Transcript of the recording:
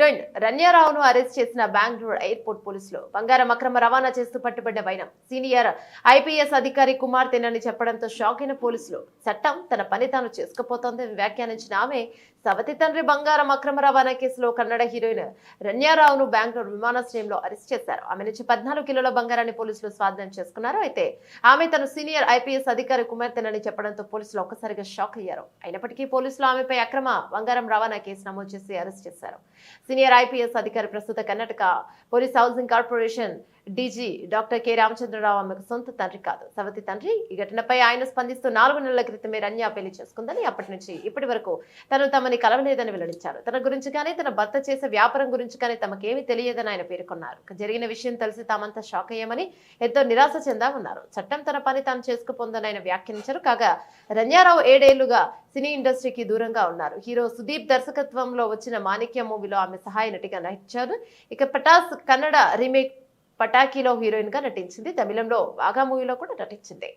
Heroine రన్యారావును arrest చేసిన Bengaluru airport పోలీసులు. బంగారం అక్రమ రవాణా చేస్తూ పట్టుబడ్డ వైనం సీనియర్ ఐపీఎస్ అధికారి కుమార్తెనని చెప్పడంతో షాక్ అయిన పోలీసులు. చట్టం తన పని తాను చేసుకుపోతోందని వ్యాఖ్యానించిన ఆమె సవతి తండ్రి బంగారం అక్రమ రవాణా కేసులో కన్నడ హీరోయిన్ రన్యారావును బెంగళూరు విమానాశ్రయంలో అరెస్ట్ చేశారు. ఆమె నుంచి 14 కిలోల బంగారాన్ని పోలీసులు స్వాధీనం చేసుకున్నారు. అయితే ఆమె తన సీనియర్ ఐపీఎస్ అధికారి కుమార్తెనని చెప్పడంతో పోలీసులు ఒక్కసారిగా షాక్ అయ్యారు. అయినప్పటికీ పోలీసులు ఆమెపై అక్రమ బంగారం రవాణా కేసు నమోదు చేసి అరెస్ట్ చేశారు. సీనియర్ ఐపీఎస్ అధికారి ప్రస్తుత Karnataka police housing corporation DG doctor K Ramachandra Rao ఆమెకు సొంత తండ్రి కాదు, సవతి తండ్రి. ఈ ఘటనపై ఆయన స్పందిస్తూ 4 నెలల క్రితమే రన్య పెళ్లి చేసుకుందని, అప్పటి నుంచి ఇప్పటి వరకు తను తమని కలవలేదని వెల్లడించారు. తన గురించి కానీ తన భర్త చేసే వ్యాపారం గురించి కానీ తమకేమీ తెలియదని ఆయన పేర్కొన్నారు. జరిగిన విషయం తెలిసి తామంతా షాక్ అయ్యామని, ఎంతో నిరాశ చెందామన్నారు. చట్టం తన పని తాను చేసుకుపోందని ఆయన వ్యాఖ్యానించారు. కాగా రన్యారావు 7 ఏళ్లుగా సినీ ఇండస్ట్రీకి దూరంగా ఉన్నారు. హీరో సుదీప్ దర్శకత్వంలో వచ్చిన మాణిక్య మూవీలో ఆమె సహాయ నటిగా నటించారు. ఇక పటాస్ కన్నడ రీమేక్ పటాకీలో హీరోయిన్ గా నటించింది. తమిళంలో వాగా మూవీలో కూడా నటించింది.